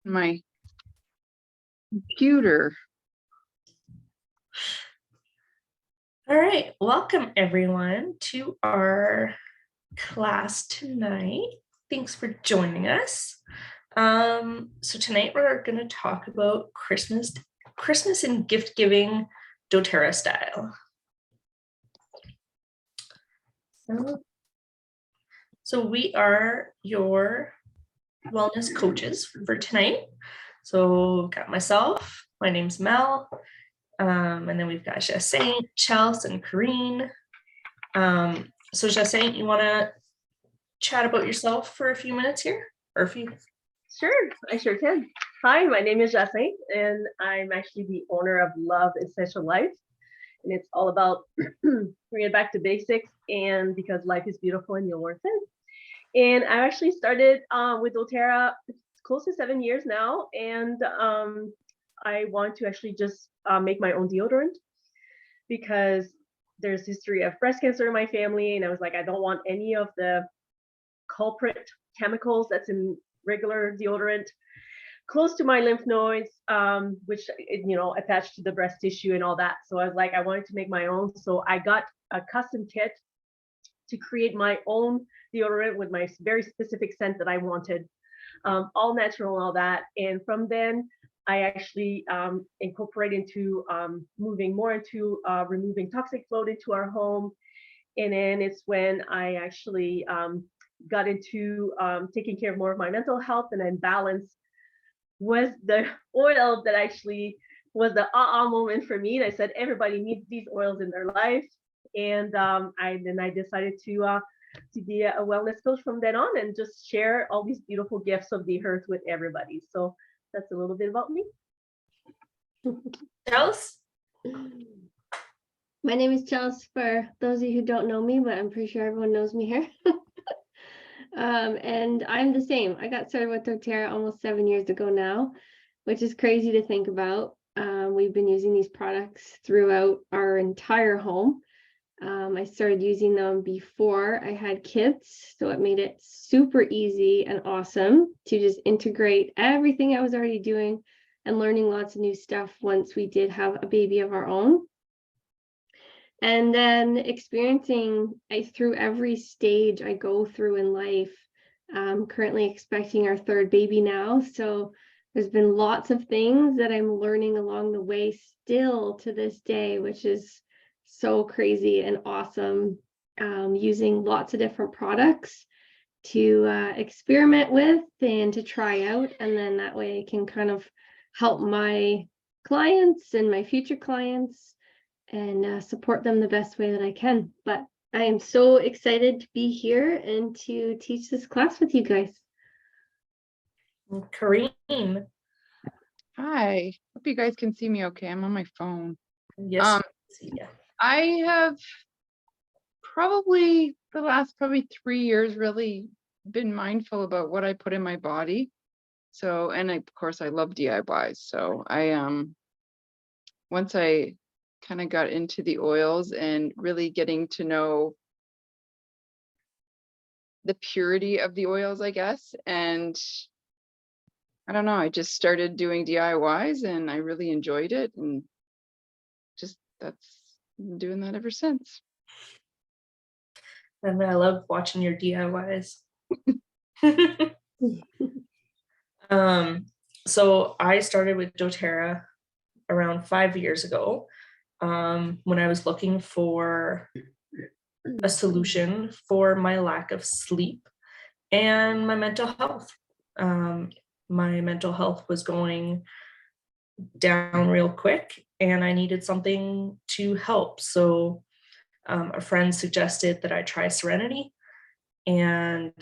My computer. All right, welcome everyone to our class tonight. Thanks for joining us. So tonight we're going to talk about Christmas and gift giving doTERRA style. So we are your wellness coaches for tonight. So we've got myself, my name's Mel, and then we've got Jacinthe, Chelsea, and Karine. So Jacinthe, you want to chat about yourself for a few minutes here? Or a few? Sure, I sure can. Hi, my name is Jacinthe, and I'm actually the owner of Love Essential Life. And it's all about bringing it back to basics, and because life is beautiful and you're worth it. And I actually started with doTERRA close to 7 years now, and I want to actually just make my own deodorant because there's history of breast cancer in my family, and I was like, I don't want any of the culprit chemicals that's in regular deodorant close to my lymph nodes, which attached to the breast tissue and all that. So I was like, I wanted to make my own. So I got a custom kit to create my own deodorant with my very specific scent that I wanted, all natural and all that. And from then, I actually incorporate into moving more into removing toxic float into our home. And then it's when I actually got into taking care of more of my mental health, and then balance was the oil that actually was the moment for me. And I said, everybody needs these oils in their life. And I decided to be a wellness coach from then on, and just share all these beautiful gifts of the earth with everybody. So that's a little bit about me. Chelsea? My name is Chelsea, for those of you who don't know me, but I'm pretty sure everyone knows me here. And I'm the same. I got started with doTERRA almost 7 years ago now, which is crazy to think about. We've been using these products throughout our entire home. I started using them before I had kids, so it made it super easy and awesome to just integrate everything I was already doing and learning lots of new stuff once we did have a baby of our own. And then experiencing through every stage I go through in life. I'm currently expecting our third baby now. So there's been lots of things that I'm learning along the way still to this day, which is so crazy and awesome. Using lots of different products to experiment with and to try out. And then that way I can kind of help my clients and my future clients and support them the best way that I can. But I am so excited to be here and to teach this class with you guys. Karine? Hi, hope you guys can see me okay. I'm on my phone. Yes. I have probably the last 3 years really been mindful about what I put in my body. So, and of course I love DIYs. So I once I kind of got into the oils and really getting to know the purity of the oils, I guess. And I don't know, I just started doing DIYs and I really enjoyed it. And just been doing that ever since. And I love watching your DIYs. So I started with doTERRA around 5 years ago, when I was looking for a solution for my lack of sleep and my mental health. My mental health was going down real quick, and I needed something to help. So a friend suggested that I try Serenity, and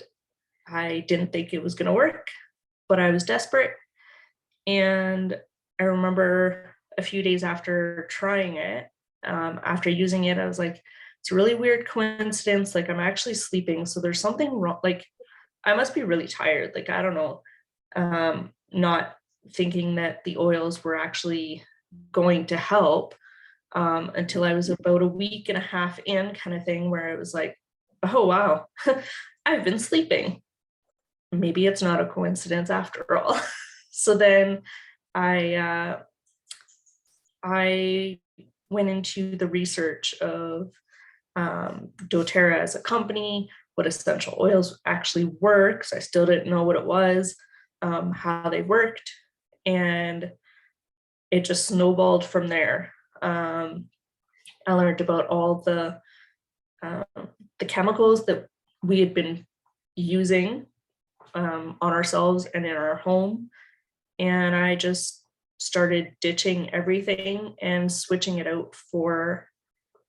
I didn't think it was going to work, but I was desperate. And I remember a few days after trying it, after using it, I was like, it's a really weird coincidence. Like, I'm actually sleeping. So there's something wrong. Like, I must be really tired. Like, I don't know. Not thinking that the oils were actually going to help until I was about a week and a half in, kind of thing, where it was like, oh, wow, I've been sleeping. Maybe it's not a coincidence after all. So then I went into the research of doTERRA as a company, what essential oils actually work, because I still didn't know what it was, how they worked, and it just snowballed from there. I learned about all the chemicals that we had been using on ourselves and in our home, and I just started ditching everything and switching it out for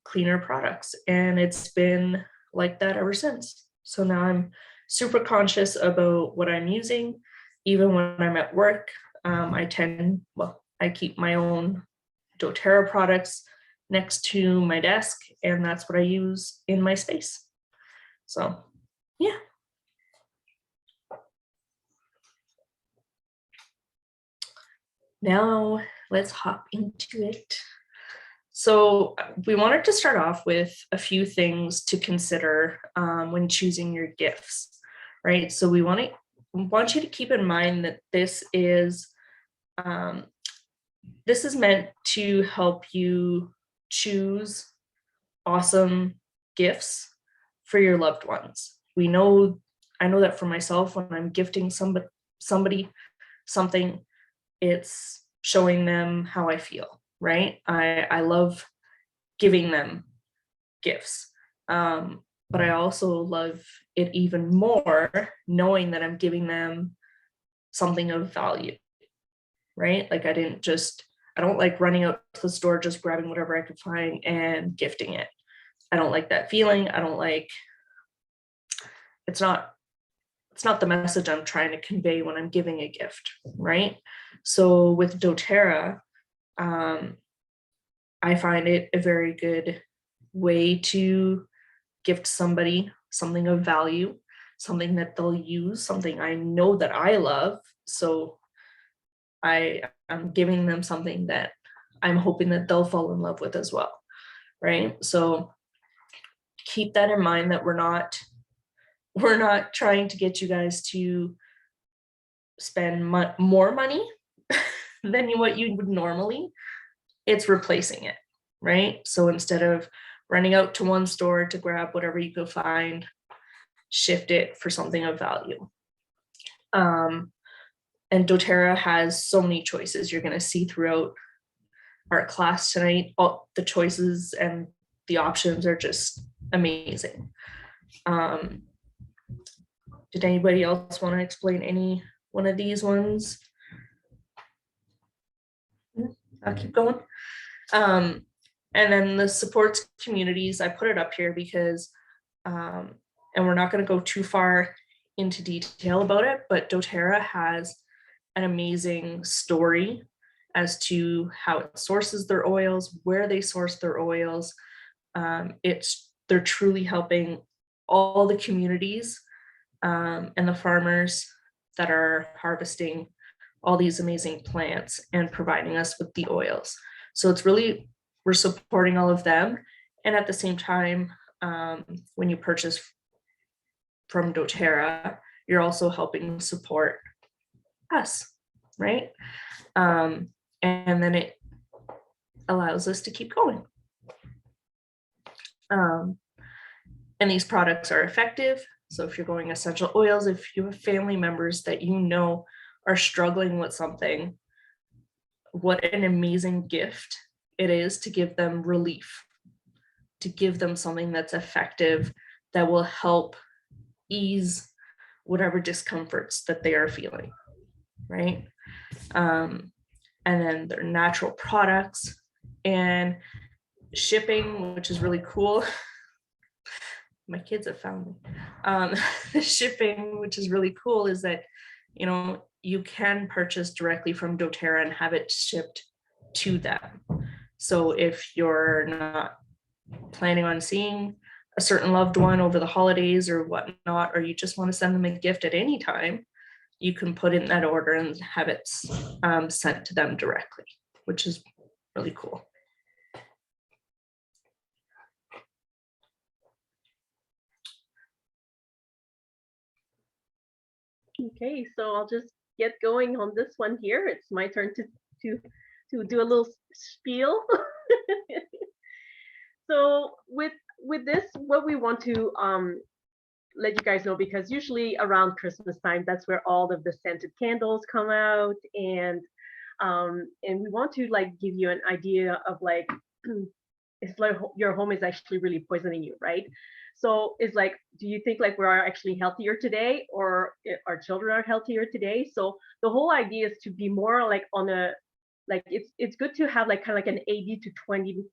cleaner products, and it's been like that ever since. So now I'm super conscious about what I'm using. Even when I'm at work, I keep my own doTERRA products next to my desk, and that's what I use in my space. So yeah. Now let's hop into it. So we wanted to start off with a few things to consider when choosing your gifts, right? So we want you to keep in mind that this is meant to help you choose awesome gifts for your loved ones. I know that for myself, when I'm gifting somebody something, it's showing them how I feel, right? I love giving them gifts. But I also love it even more knowing that I'm giving them something of value, right? Like I don't like running out to the store, just grabbing whatever I could find and gifting it. I don't like that feeling. It's not the message I'm trying to convey when I'm giving a gift, right? So with doTERRA, I find it a very good way to gift somebody something of value, something that they'll use, something I know that I love. So I'm giving them something that I'm hoping that they'll fall in love with as well, right? So keep that in mind, that we're not trying to get you guys to spend more money than what you would normally. It's replacing it, right? So instead of running out to one store to grab whatever you could find, shift it for something of value. And doTERRA has so many choices. You're going to see throughout our class tonight, all the choices and the options are just amazing. Did anybody else want to explain any one of these ones? I'll keep going. And then the supports communities, I put it up here because, and we're not going to go too far into detail about it, but doTERRA has an amazing story as to how it sources their oils, where they source their oils. They're truly helping all the communities and the farmers that are harvesting all these amazing plants and providing us with the oils. So we're supporting all of them. And at the same time, when you purchase from doTERRA, you're also helping support us, right? And then it allows us to keep going. And these products are effective. So if you're going essential oils, if you have family members that you know are struggling with something, what an amazing gift it is to give them relief, to give them something that's effective, that will help ease whatever discomforts that they are feeling, right? And then they're natural products and shipping, which is really cool. My kids have found me. The shipping, which is really cool, is that, you can purchase directly from doTERRA and have it shipped to them. So if you're not planning on seeing a certain loved one over the holidays or whatnot, or you just want to send them a gift at any time, you can put in that order and have it sent to them directly, which is really cool. Okay, so I'll just get going on this one here. It's my turn to do a little spiel. So with this, what we want to let you guys know, because usually around Christmas time, that's where all of the scented candles come out, and we want to like give you an idea of like it's like your home is actually really poisoning you, right? So it's like, do you think like we are actually healthier today, or our children are healthier today? So the whole idea is to be more like on a, like it's good to have like kind of like an 80-20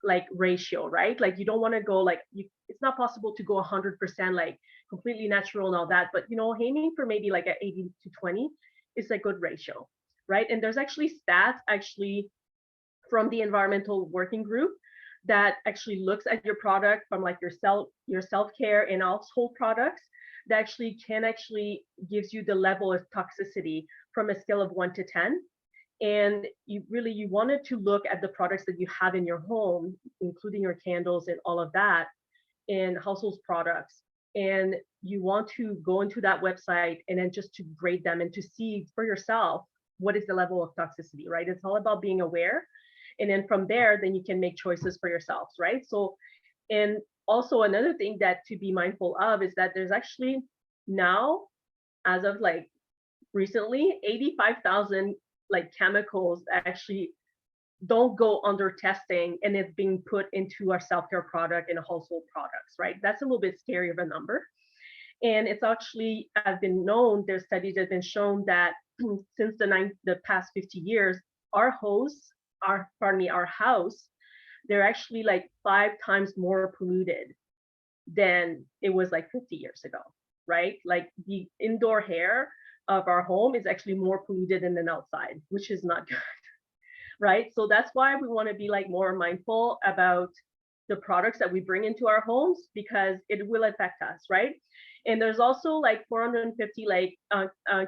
like ratio, right? Like you don't want to go like it's not possible to go 100% like completely natural and all that, but you know, aiming for maybe like a 80-20 is a good ratio, right? And there's actually stats actually from the environmental working group that actually looks at your product from like your self-care and household products, that actually gives you the level of toxicity from a scale of 1 to 10. And you wanted to look at the products that you have in your home, including your candles and all of that, and household products. And you want to go into that website and then just to grade them and to see for yourself what is the level of toxicity, right? It's all about being aware. And then from there, then you can make choices for yourselves, right? So, and also another thing that to be mindful of is that there's actually now, as of like recently, 85,000 like chemicals that actually don't go under testing, and it's being put into our self-care product and household products, right? That's a little bit scary of a number. And it's actually has been known, there's studies that have been shown that since the past 50 years, our house, they're actually like 5 times more polluted than it was like 50 years ago, right? Like the indoor air of our home is actually more polluted than outside, which is not good, right? So that's why we want to be like more mindful about the products that we bring into our homes, because it will affect us, right? And there's also like 450 like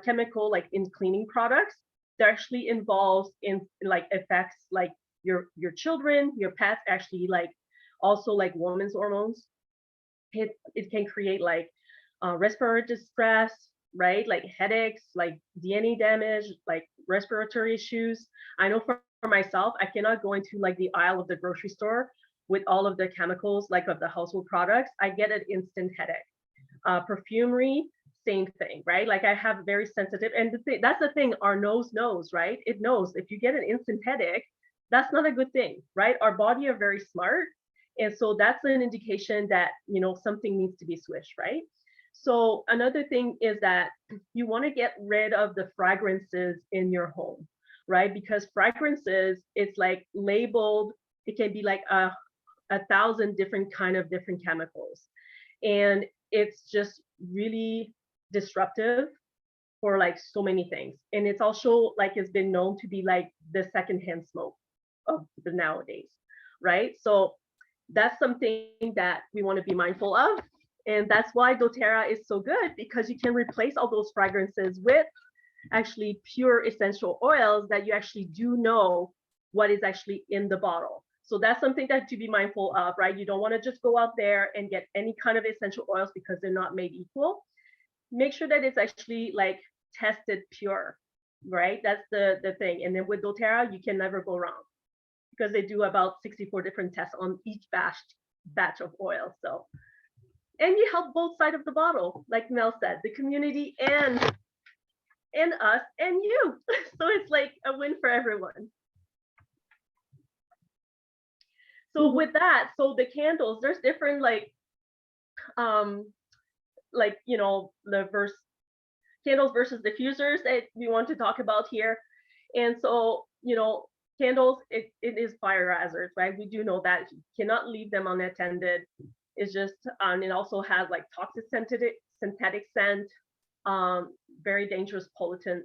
chemical like in cleaning products that actually involves in like affects like your children, your pets, actually like also like women's hormones. It can create like respiratory distress, right? Like headaches, like DNA damage, like respiratory issues. I know for myself, I cannot go into like the aisle of the grocery store with all of the chemicals, like of the household products. I get an instant headache. Perfumery, same thing, right? Like I have very sensitive, and that's the thing, our nose knows, right? It knows if you get an instant headache, that's not a good thing, right? Our body are very smart. And so that's an indication that, you know, something needs to be switched, right? So another thing is that you want to get rid of the fragrances in your home, right? Because fragrances, it's like labeled, it can be like 1,000 different chemicals. And it's just really disruptive for like so many things. And it's also like it's been known to be like the secondhand smoke of the nowadays, right? So that's something that we want to be mindful of. And that's why doTERRA is so good, because you can replace all those fragrances with actually pure essential oils that you actually do know what is actually in the bottle. So that's something that to be mindful of, right? You don't want to just go out there and get any kind of essential oils because they're not made equal. Make sure that it's actually like tested pure, right? That's the thing. And then with doTERRA, you can never go wrong, because they do about 64 different tests on each batch of oil. So, and you help both sides of the bottle, like Mel said, the community and us and you. So it's like a win for everyone. So with that, so the candles, there's different like you know, candles versus diffusers that we want to talk about here. And so, you know, candles, it is fire hazards, right? We do know that you cannot leave them unattended. It's just it also has like toxic synthetic scent, very dangerous pollutants.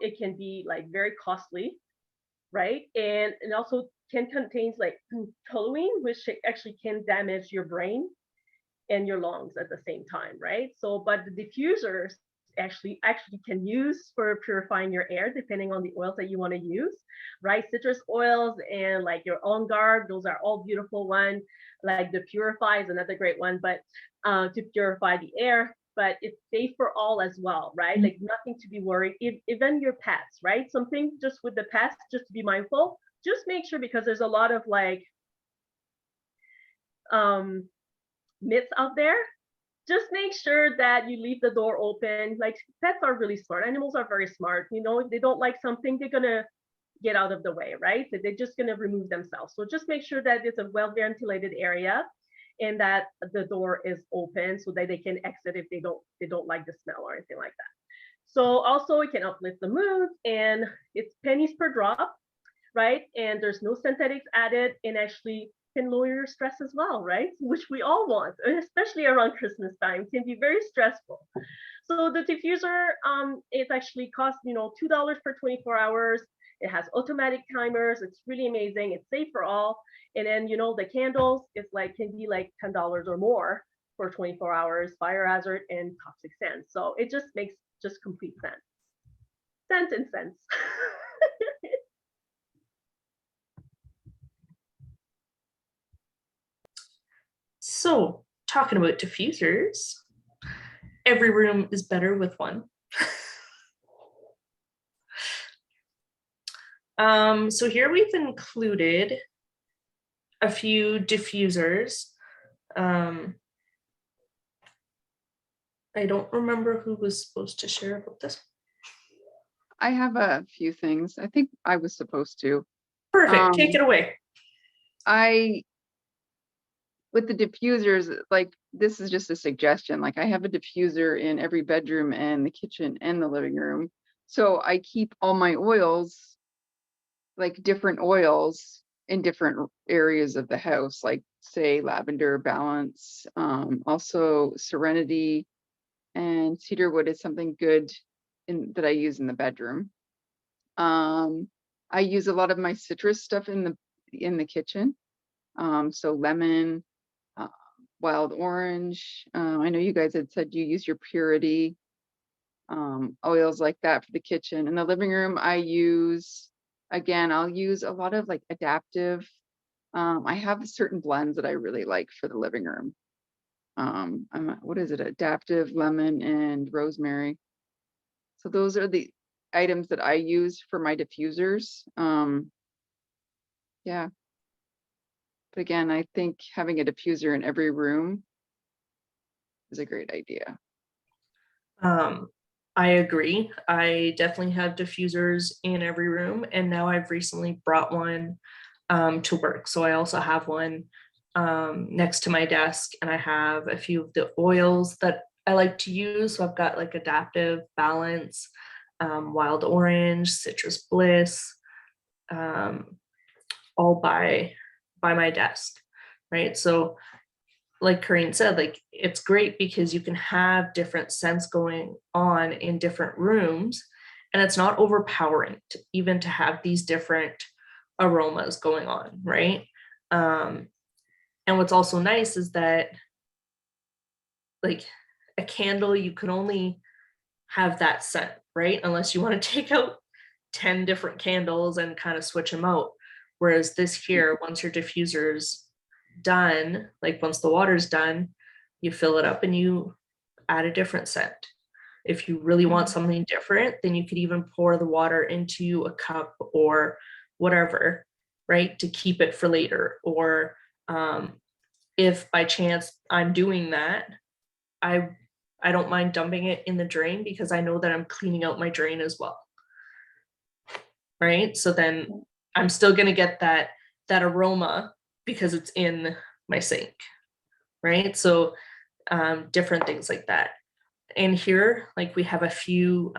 It can be like very costly, right? And it also can contain like toluene, which actually can damage your brain and your lungs at the same time, right? So, but the diffusers actually can use for purifying your air, depending on the oils that you want to use, right? Citrus oils and like your On Guard, those are all beautiful ones. Like the Purify is another great one, but to purify the air. but it's safe for all as well, right? Like nothing to be worried. Even your pets, right? Something just with the pets, just to be mindful. Just make sure, because there's a lot of like myths out there. Just make sure that you leave the door open. Like pets are really smart. Animals are very smart. You know, if they don't like something, they're gonna get out of the way, right? So they're just gonna remove themselves. So just make sure that it's a well-ventilated area and that the door is open so that they can exit if they don't like the smell or anything like that. So also it can uplift the mood, and it's pennies per drop, right? And there's no synthetics added, and actually can lower your stress as well, right? Which we all want, especially around Christmas time. It can be very stressful. So the diffuser, it actually costs, you know, $2 per 24 hours. It has automatic timers. It's really amazing. It's safe for all. And then, you know, the candles is like, can be like $10 or more for 24 hours, fire hazard and toxic scent. So it just makes just complete sense. Scent and sense. So, talking about diffusers, every room is better with one. So here we've included a few diffusers. I don't remember who was supposed to share about this. I have a few things. I think I was supposed to. Perfect, take it away. With the diffusers, like this is just a suggestion. Like I have a diffuser in every bedroom and the kitchen and the living room. So I keep all my oils, like different oils in different areas of the house, like say lavender, balance, also serenity, and cedarwood is something good that I use in the bedroom. I use a lot of my citrus stuff in the kitchen. So lemon, wild orange. I know you guys had said you use your purity oils like that for the kitchen. In the living room, I'll use a lot of like adaptive. I have certain blends that I really like for the living room. What is it? Adaptive lemon and rosemary. So those are the items that I use for my diffusers. Yeah. But again, I think having a diffuser in every room is a great idea. I agree. I definitely have diffusers in every room, and now I've recently brought one to work. So I also have one next to my desk, and I have a few of the oils that I like to use. So I've got like adaptive, balance, wild orange, citrus bliss, all by my desk, right? So like Corinne said, like it's great because you can have different scents going on in different rooms, and it's not overpowering to have these different aromas going on, right? And what's also nice is that like a candle, you can only have that scent, right? Unless you want to take out 10 different candles and kind of switch them out. Whereas this here, once your diffuser's done, like once the water's done, you fill it up and you add a different scent. If you really want something different, then you could even pour the water into a cup or whatever, right, to keep it for later. Or if by chance I'm doing that, I don't mind dumping it in the drain because I know that I'm cleaning out my drain as well, right? So then I'm still going to get that aroma because it's in my sink, right? So different things like that. And here, like we have a few,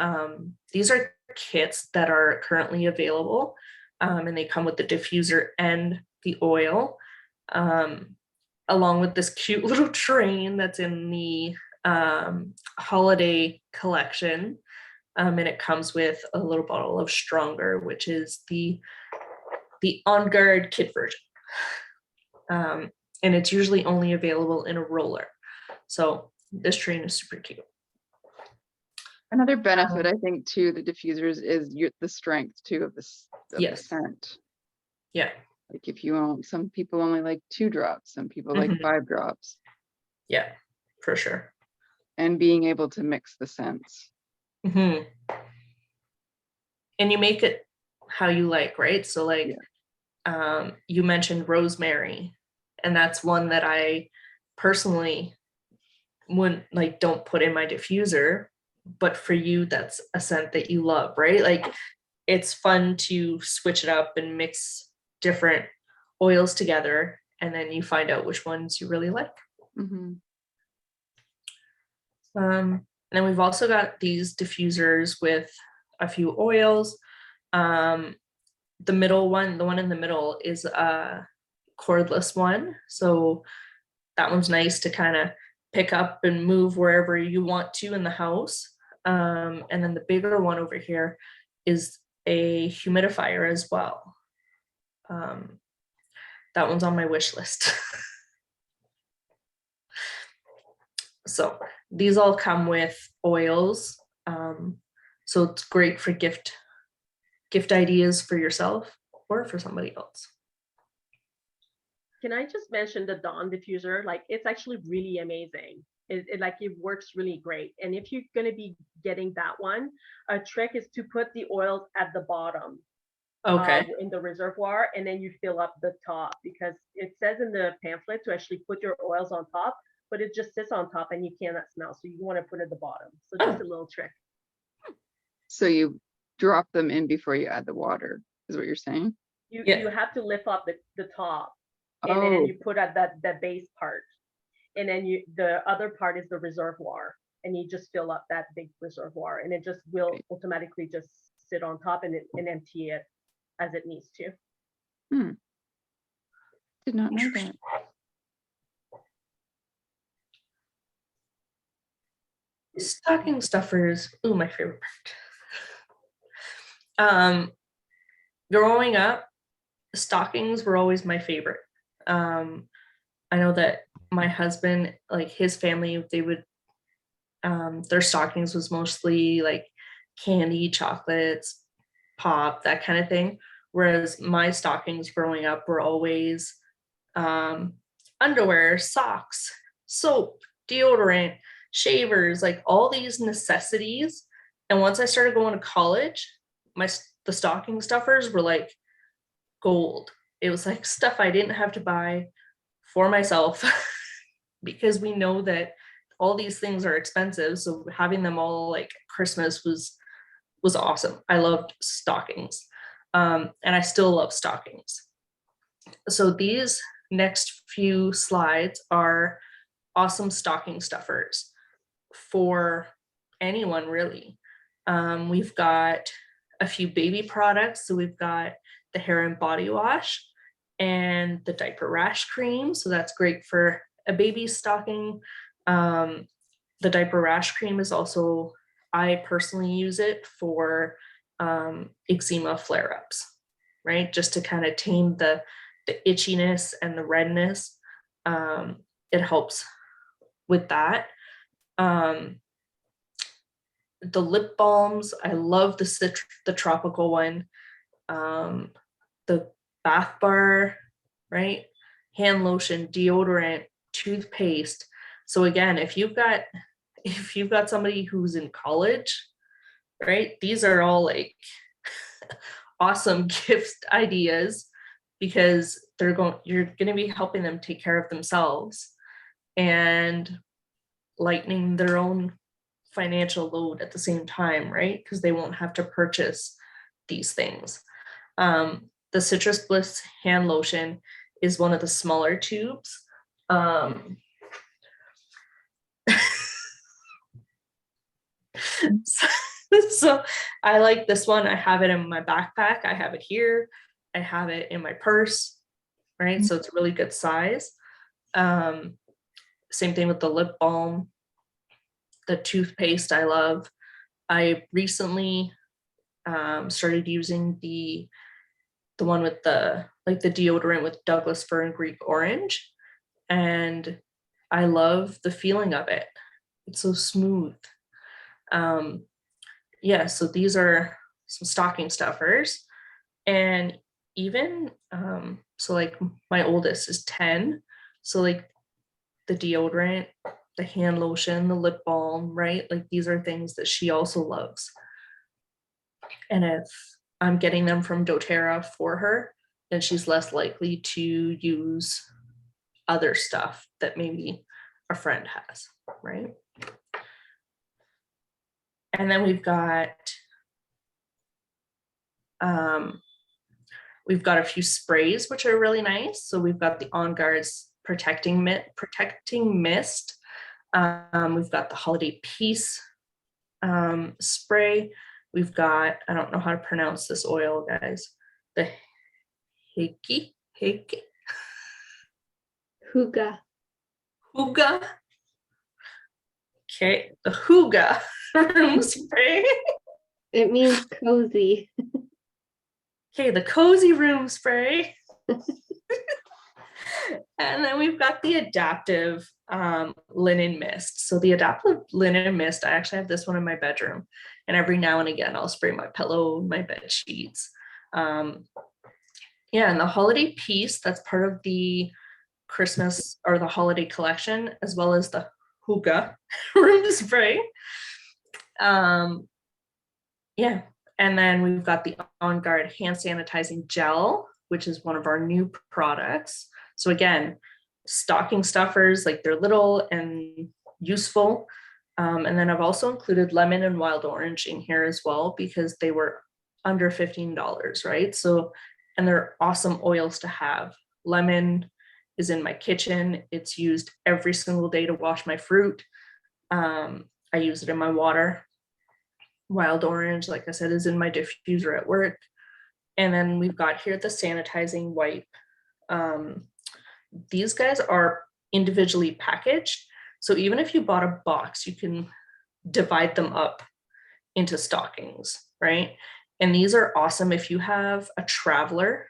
these are kits that are currently available, and they come with the diffuser and the oil, along with this cute little train that's in the holiday collection. And it comes with a little bottle of Stronger, which is the On Guard kit version. And it's usually only available in a roller. So this train is super cute. Another benefit, I think, to the diffusers is the strength too of the Yes. scent. Yeah. Like if you want, some people only like 2 drops, some people like 5 drops. Yeah, for sure. and being able to mix the scents. And you make it how you like, right? So like, you mentioned rosemary, and that's one that I personally wouldn't like, don't put in my diffuser, but for you, that's a scent that you love, right? Like it's fun to switch it up and mix different oils together, and then you find out which ones you really like. And then we've also got these diffusers with a few oils. The middle one, the one in the middle, is a cordless one. So that one's nice to kind of pick up and move wherever you want to in the house. And then the bigger one over here is a humidifier as well. That one's on my wish list. So these all come with oils. So it's great for gift ideas for yourself or for somebody else. Can I just mention the Dawn diffuser? Like, it's actually really amazing. It works really great. And if you're going to be getting that one, a trick is to put the oils at the bottom. Okay. In the reservoir, and then you fill up the top, because it says in the pamphlet to actually put your oils on top, but it just sits on top and you cannot smell. So you want to put it at the bottom. So just a little trick. So you drop them in before you add the water, is what you're saying? You have to lift up the top, and then you put at that base part, and then the other part is the reservoir, and you just fill up that big reservoir, and it just will automatically just sit on top and empty it as it needs to. Did not know that. Stocking stuffers. Ooh, my favorite part. Growing up, stockings were always my favorite. I know that my husband, like his family, they would, their stockings was mostly like candy, chocolates, pop, that kind of thing. Whereas my stockings growing up were always underwear, socks, soap, deodorant, shavers, like all these necessities. And once I started going to college, the stocking stuffers were like gold. It was like stuff I didn't have to buy for myself because we know that all these things are expensive. So having them all like Christmas was awesome. I loved stockings. And I still love stockings. So these next few slides are awesome stocking stuffers for anyone, really. We've got a few baby products. So we've got the hair and body wash and the diaper rash cream. So that's great for a baby stocking. The diaper rash cream is also, I personally use it for eczema flare-ups, right? Just to kind of tame the itchiness and the redness. It helps with that. The lip balms, I love the tropical one. The bath bar, right? Hand lotion, deodorant, toothpaste. So again, if you've got somebody who's in college, right? These are all like awesome gift ideas because you're going to be helping them take care of themselves and lightening their own financial load at the same time, right? Because they won't have to purchase these things. The Citrus Bliss hand lotion is one of the smaller tubes. So I like this one. I have it in my backpack. I have it here. I have it in my purse, right? So it's a really good size. Same thing with the lip balm. The toothpaste I love. I recently started using the one with the deodorant with Douglas fir and Greek orange, and I love the feeling of it. It's so smooth. So these are some stocking stuffers, and even so like my oldest is 10, so like the deodorant, the hand lotion, the lip balm, right? Like these are things that she also loves. And if I'm getting them from doTERRA for her, then she's less likely to use other stuff that maybe a friend has, right? And then we've got a few sprays, which are really nice. So we've got the On Guard's protecting mist. We've got the Holiday Peace spray. We've got, I don't know how to pronounce this oil, guys. The Hygge. Hygge. Hygge. Okay, the Hygge room spray. It means cozy. Okay, the cozy room spray. And then we've got the adaptive linen mist. So the adaptive linen mist, I actually have this one in my bedroom. And every now and again, I'll spray my pillow, my bed sheets. Yeah, and the Holiday Peace, that's part of the Christmas or the holiday collection, as well as the Hygge room spray. Yeah, and then we've got the On Guard hand sanitizing gel, which is one of our new products. So again, stocking stuffers, like they're little and useful. And then I've also included lemon and wild orange in here as well, because they were under $15, right? So, and they're awesome oils to have. Lemon is in my kitchen. It's used every single day to wash my fruit. I use it in my water. Wild orange, like I said, is in my diffuser at work. And then we've got here the sanitizing wipe. These guys are individually packaged. So even if you bought a box, you can divide them up into stockings, right? And these are awesome if you have a traveler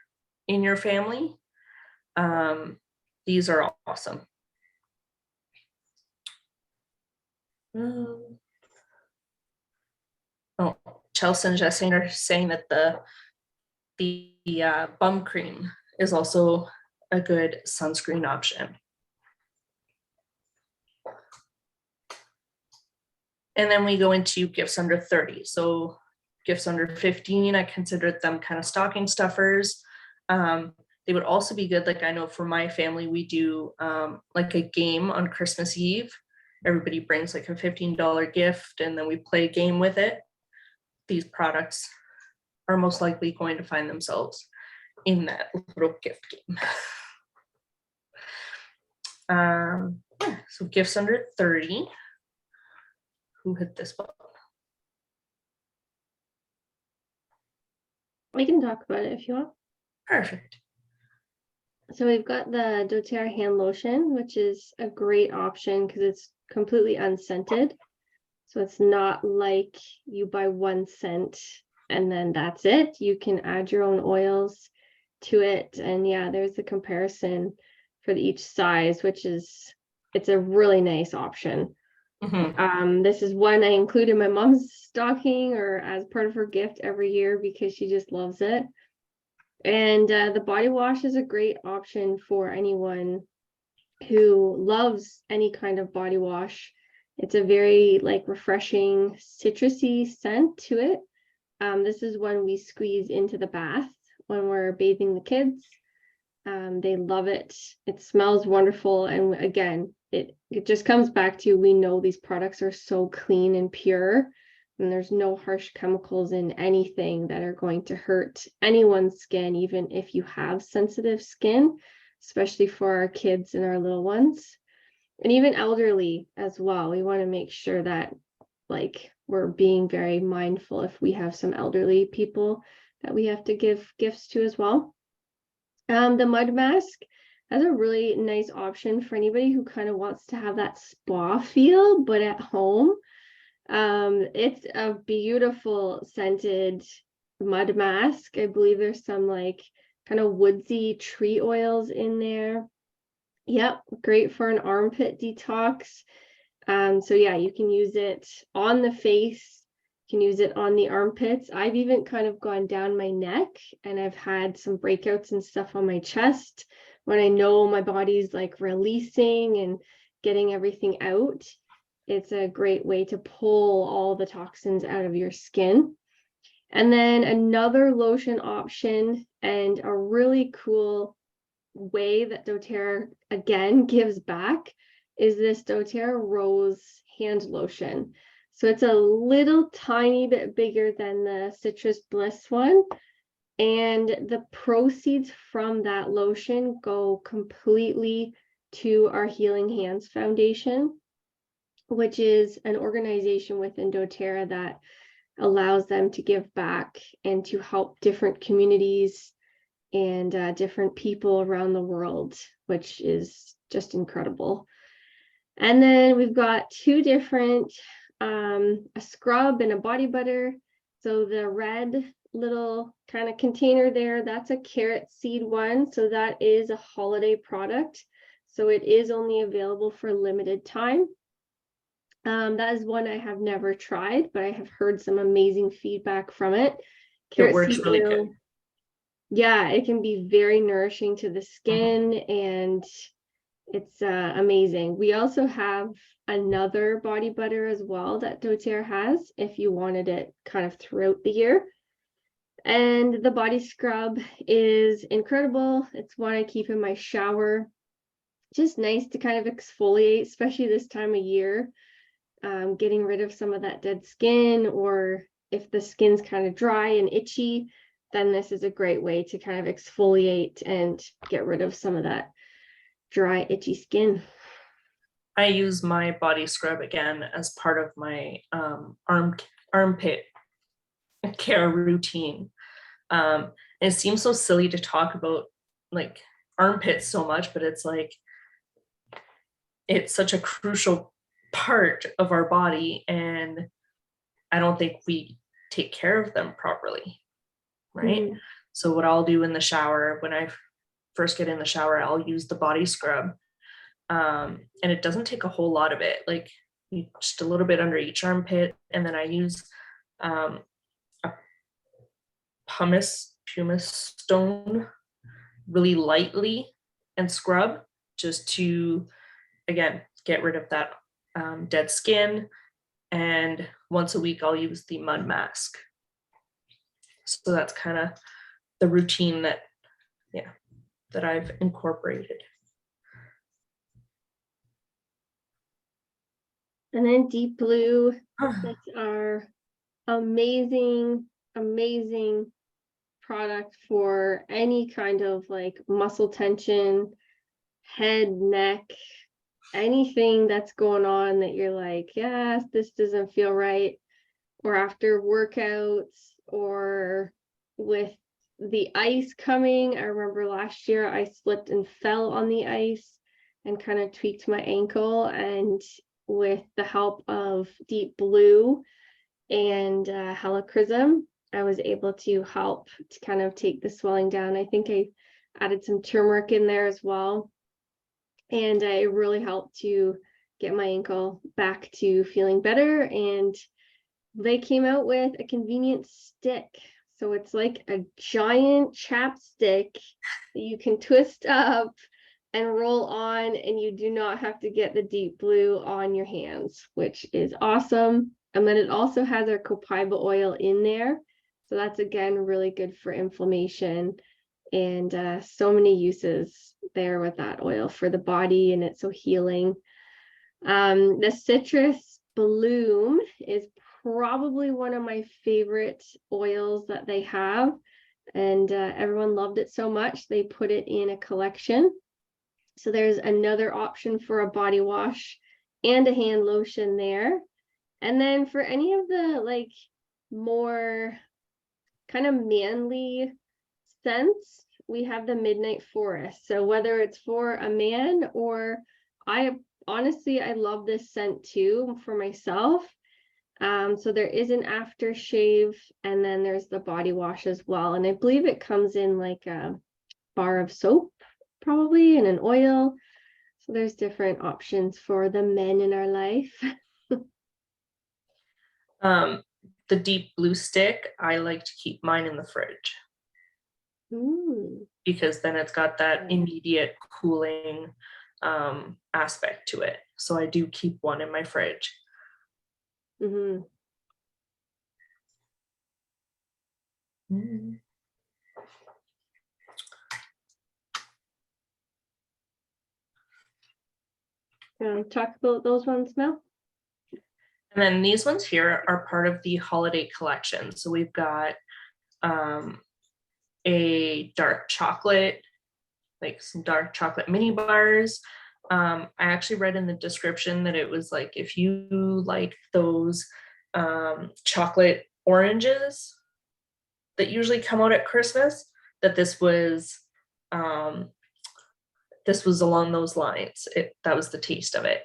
in your family. These are awesome. Oh, Chelsea and Jesse are saying that the bum cream is also a good sunscreen option. And then we go into gifts under 30. So gifts under 15, I considered them kind of stocking stuffers. They would also be good. Like I know for my family, we do like a game on Christmas Eve. Everybody brings like a $15 gift and then we play a game with it. These products are most likely going to find themselves in that little gift game. So gifts under 30. Who hit this button? We can talk about it if you want. Perfect. So we've got the doTERRA hand lotion, which is a great option because it's completely unscented. So it's not like you buy one scent and then that's it. You can add your own oils to it. And yeah, there's a comparison for each size, which is, it's a really nice option. Mm-hmm. This is one I include in my mom's stocking or as part of her gift every year because she just loves it. And the body wash is a great option for anyone who loves any kind of body wash. It's a very like refreshing citrusy scent to it. This is one we squeeze into the bath when we're bathing the kids. They love it. It smells wonderful. And again, it just comes back to, we know these products are so clean and pure, and there's no harsh chemicals in anything that are going to hurt anyone's skin, even if you have sensitive skin, especially for our kids and our little ones, and even elderly as well. We want to make sure that like we're being very mindful if we have some elderly people that we have to give gifts to as well. The mud mask has a really nice option for anybody who kind of wants to have that spa feel, but at home. It's a beautiful scented mud mask. I believe there's some like kind of woodsy tree oils in there. Yep, great for an armpit detox. So yeah, you can use it on the face. You can use it on the armpits. I've even kind of gone down my neck and I've had some breakouts and stuff on my chest when I know my body's like releasing and getting everything out. It's a great way to pull all the toxins out of your skin. And then another lotion option, and a really cool way that doTERRA again gives back, is this doTERRA Rose hand lotion. So it's a little tiny bit bigger than the Citrus Bliss one. And the proceeds from that lotion go completely to our Healing Hands Foundation, which is an organization within doTERRA that allows them to give back and to help different communities and different people around the world, which is just incredible. And then we've got two different, a scrub and a body butter. So the red little kind of container there, that's a carrot seed one. So that is a holiday product. So it is only available for a limited time. That is one I have never tried, but I have heard some amazing feedback from it. It works really good. Yeah, it can be very nourishing to the skin, and it's amazing. We also have another body butter as well that doTERRA has if you wanted it kind of throughout the year. And the body scrub is incredible. It's one I keep in my shower. Just nice to kind of exfoliate, especially this time of year. Getting rid of some of that dead skin, or if the skin's kind of dry and itchy, then this is a great way to kind of exfoliate and get rid of some of that dry, itchy skin. I use my body scrub again as part of my armpit care routine. And it seems so silly to talk about like armpits so much, but it's like, it's such a crucial part of our body, and I don't think we take care of them properly, right? Mm-hmm. So what I'll do in the shower, when I first get in the shower, I'll use the body scrub, and it doesn't take a whole lot of it, like just a little bit under each armpit, and then I use a pumice stone really lightly and scrub, just to again get rid of that dead skin. And once a week I'll use the mud mask. So that's kind of the routine that I've incorporated. And then Deep Blue, that's our amazing product for any kind of like muscle tension, head, neck, anything that's going on that you're like, yes, this doesn't feel right, or after workouts, or with the ice coming. I remember last year I slipped and fell on the ice and kind of tweaked my ankle, and with the help of Deep Blue and helichrysum, I was able to help to kind of take the swelling down. I think I added some turmeric in there as well, and it really helped to get my ankle back to feeling better. And they came out with a convenient stick. So it's like a giant chapstick that you can twist up and roll on, and you do not have to get the Deep Blue on your hands, which is awesome. And then it also has our copaiba oil in there. So that's again really good for inflammation, and so many uses there with that oil for the body, and it's so healing. The citrus bloom is probably one of my favorite oils that they have, and everyone loved it so much they put it in a collection. So there's another option for a body wash and a hand lotion there. And then for any of the like more kind of manly scents, we have the Midnight Forest. So whether it's for a man, or I love this scent too for myself. So there is an aftershave, and then there's the body wash as well. And I believe it comes in like a bar of soap, probably, and an oil. So there's different options for the men in our life. The Deep Blue stick, I like to keep mine in the fridge. Ooh. Because then it's got that immediate cooling aspect to it. So I do keep one in my fridge. Mhm. Mm. Talk about those ones now. And then these ones here are part of the holiday collection. So we've got a dark chocolate, like some dark chocolate mini bars. I actually read in the description that it was like, if you like those chocolate oranges that usually come out at Christmas, that this was along those lines. That was the taste of it.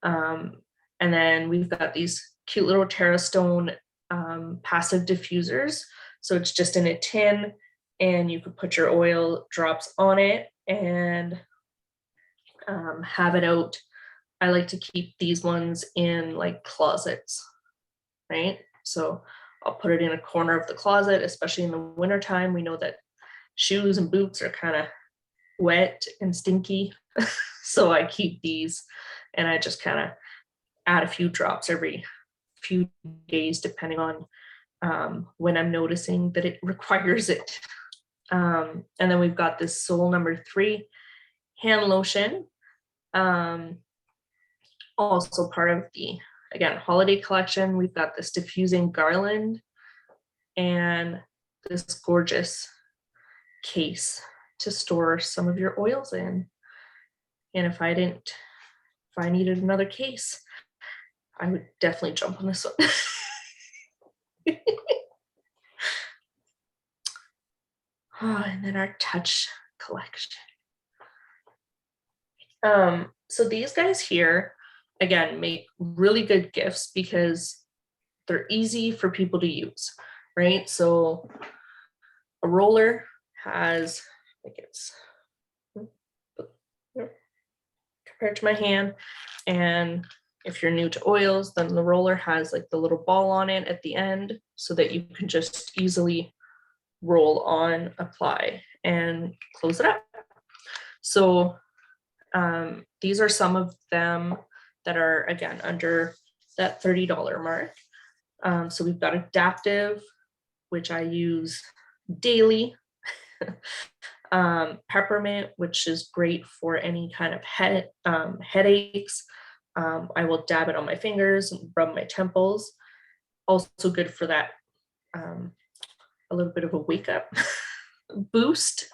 And then we've got these cute little Terra Stone passive diffusers. So it's just in a tin, and you could put your oil drops on it and have it out. I like to keep these ones in like closets, right? So I'll put it in a corner of the closet, especially in the wintertime. We know that shoes and boots are kind of wet and stinky. So I keep these, and I just kind of add a few drops every few days, depending on when I'm noticing that it requires it. And then we've got this Soul No. 3 hand lotion. Also part of the, again, holiday collection. We've got this diffusing garland and this gorgeous case to store some of your oils in. And if I needed another case, I would definitely jump on this one. And then our touch collection. So these guys here, again, make really good gifts because they're easy for people to use, right? So a roller has, like, it's compared to my hand, and if you're new to oils, then the roller has like the little ball on it at the end so that you can just easily roll on, apply, and close it up. So these are some of them that are, again, under that $30 mark. So we've got Adaptive, which I use daily. Peppermint, which is great for any kind of headaches. I will dab it on my fingers and rub my temples. Also good for that, a little bit of a wake up boost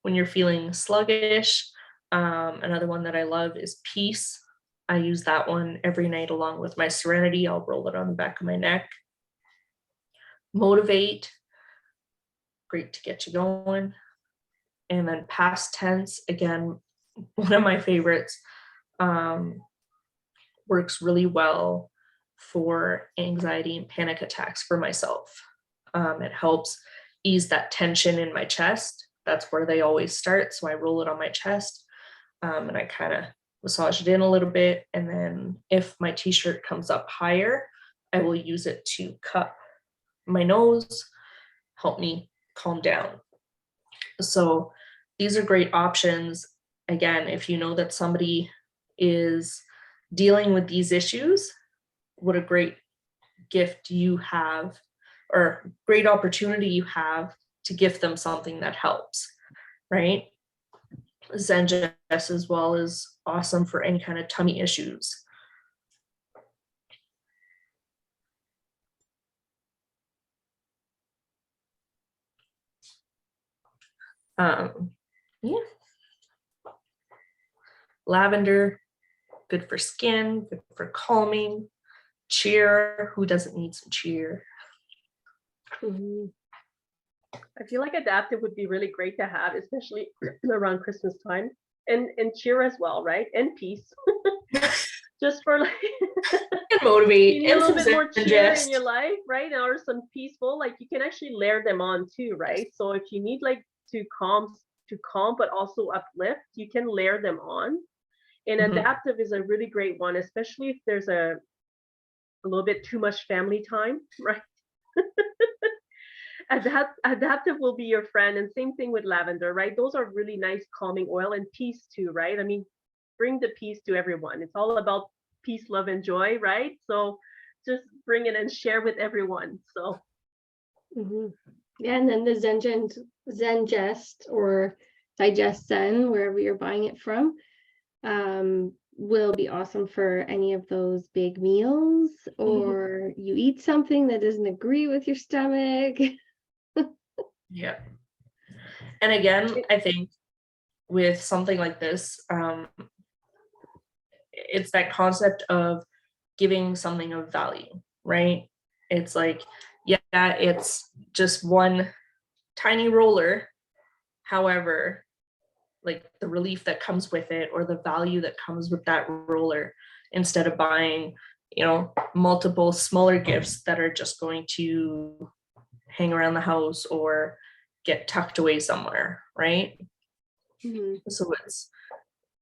when you're feeling sluggish. Another one that I love is Peace. I use that one every night along with my Serenity. I'll roll it on the back of my neck. Motivate, great to get you going. And then Past Tense, again, one of my favorites. Works really well for anxiety and panic attacks for myself. It helps ease that tension in my chest. That's where they always start. So I roll it on my chest, and I kind of massage it in a little bit. And then if my t-shirt comes up higher, I will use it to cup my nose, help me calm down. So these are great options. Again, if you know that somebody is dealing with these issues, what a great gift you have, or great opportunity you have to gift them something that helps, right? Zenjess as well is awesome for any kind of tummy issues. Yeah. Lavender, good for skin, good for calming. Cheer, who doesn't need some cheer? Mhm. I feel like Adaptive would be really great to have, especially around Christmas time, and cheer as well, right? And Peace, just for like And motivate, you need a and little some bit more cheer Zenjess. in your life, right? Or some peaceful, like you can actually layer them on too, right? So if you need like to calm, but also uplift, you can layer them on. And Mhm. Adaptive is a really great one, especially if there's a little bit too much family time, right? Adaptive will be your friend, and same thing with lavender, right? Those are really nice calming oil, and Peace too, right? I mean, bring the peace to everyone. It's all about peace, love, and joy, right? So just bring it and share with everyone. So Mhm. Yeah, and then the Zengest or Digest Zen, wherever you're buying it from, will be awesome for any of those big meals, or you eat something that doesn't agree with your stomach. Yeah. And again, I think with something like this, it's that concept of giving something of value, right? It's like, yeah, it's just one tiny roller. However, like the relief that comes with it or the value that comes with that roller, instead of buying, multiple smaller gifts that are just going to hang around the house or get tucked away somewhere, right? Mhm. So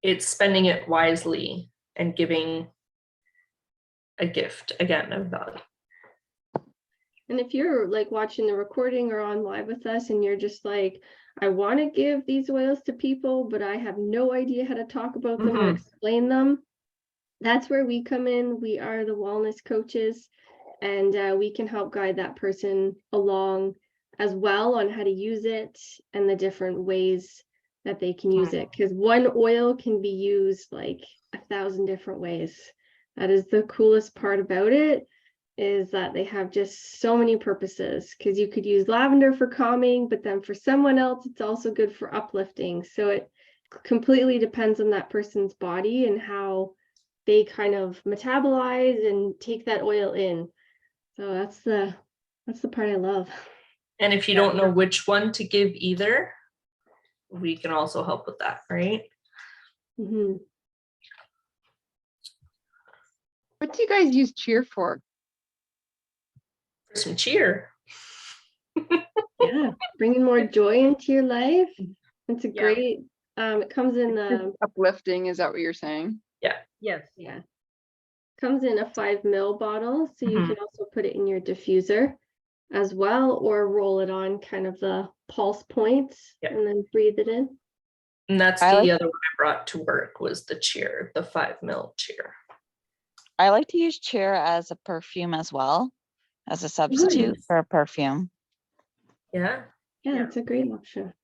it's spending it wisely and giving a gift, again, of value. And if you're like watching the recording or on live with us and you're just like, I want to give these oils to people, but I have no idea how to talk about them or explain them, that's where we come in. We are the wellness coaches, and we can help guide that person along as well on how to use it and the different ways that they can use it. Because one oil can be used like 1,000 different ways. That is the coolest part about it, is that they have just so many purposes. Because you could use lavender for calming, but then for someone else, it's also good for uplifting. So it completely depends on that person's body and how they kind of metabolize and take that oil in. So that's the part I love. And if you don't know which one to give either, we can also help with that, right? Mm-hmm. What do you guys use cheer for? For some cheer. Yeah, bringing more joy into your life. It's a Yeah. great. It comes in Just uplifting, is that what you're saying? yes. yeah, comes in a 5 ml bottle, so you Mhm. can also put it in your diffuser as well, or roll it on kind of the pulse points and then breathe it in. And that's I the like- other one I brought to work was the cheer, the 5 ml cheer. I like to use cheer as a perfume as well, as a substitute Nice. for a perfume. Yeah. Yeah, it's a great option.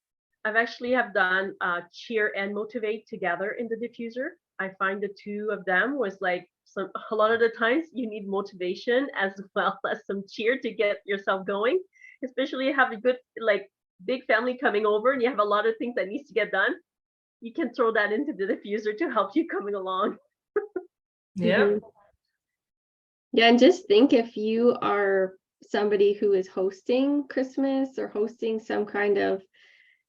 I've actually have done cheer and motivate together in the diffuser. I find the two of them was like a lot of the times you need motivation as well as some cheer to get yourself going, especially you have a good like big family coming over and you have a lot of things that needs to get done. You can throw that into the diffuser to help you coming along. Yeah. Mhm. Yeah, and just think if you are somebody who is hosting Christmas or hosting some kind of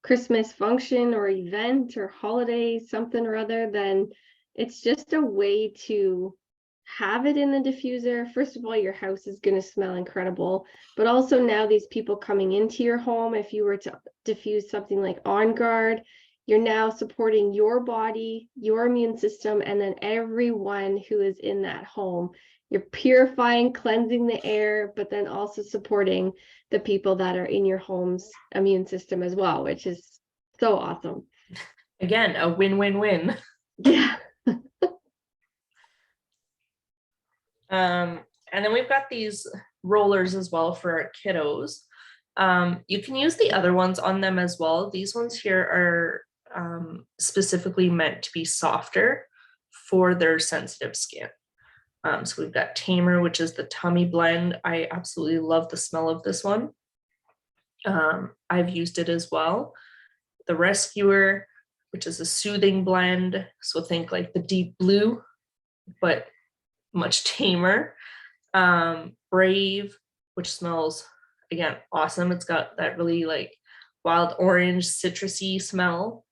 Christmas function or event or holiday, something or other, then it's just a way to have it in the diffuser. First of all, your house is going to smell incredible, but also now these people coming into your home, if you were to diffuse something like On Guard, you're now supporting your body, your immune system, and then everyone who is in that home. You're purifying, cleansing the air, but then also supporting the people that are in your home's immune system as well, which is so awesome. Again, a win-win-win. Yeah. And then we've got these rollers as well for our kiddos. You can use the other ones on them as well. These ones here are specifically meant to be softer for their sensitive skin. So we've got Tamer, which is the tummy blend. I absolutely love the smell of this one. I've used it as well. The Rescuer, which is a soothing blend. So think like the deep blue, but much tamer. Brave, which smells, again, awesome. It's got that really like wild orange citrusy smell.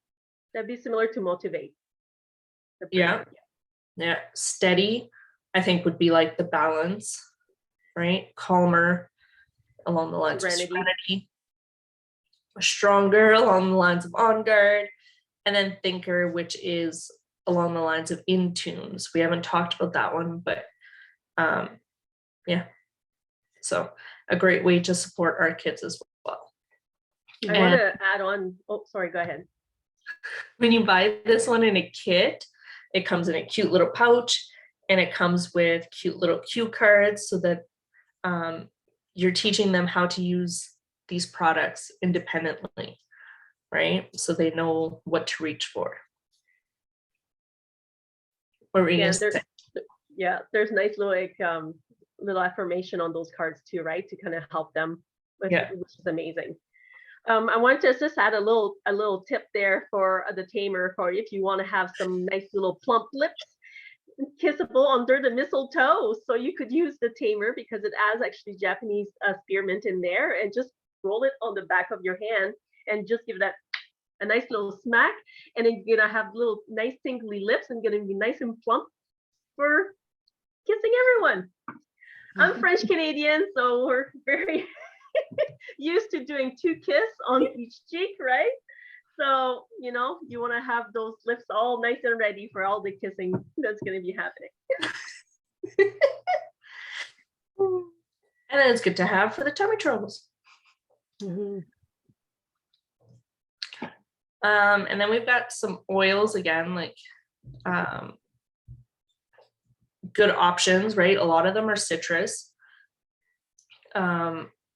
That'd be similar to motivate. Yeah. Steady, I think would be like the balance, right? Calmer along the lines of Serenity. Stronger along the lines of On Guard, and then Thinker, which is along the lines of In Tunes. We haven't talked about that one, but yeah. So a great way to support our kids as well. I want to add on. Oh, sorry, go ahead. When you buy this one in a kit, It comes in a cute little pouch, and it comes with cute little cue cards so that you're teaching them how to use these products independently, right? So they know what to reach for. What were you Yeah, gonna say? there's nice little like little affirmation on those cards too, right? To kind of help them, which is amazing. I wanted to just add a little tip there for the tamer, for if you want to have some nice little plump lips, kissable under the mistletoe. So you could use the tamer because it has actually Japanese spearmint in there, and just roll it on the back of your hand and just give that a nice little smack, and then you're gonna have little nice tingly lips and gonna be nice and plump for kissing everyone. I'm French Canadian, so we're very used to doing 2 kisses on each cheek, right? So, you know, you want to have those lips all nice and ready for all the kissing that's going to be happening. And then it's good to have for the tummy troubles. Mm-hmm. And then we've got some oils again, like good options, right? A lot of them are citrus,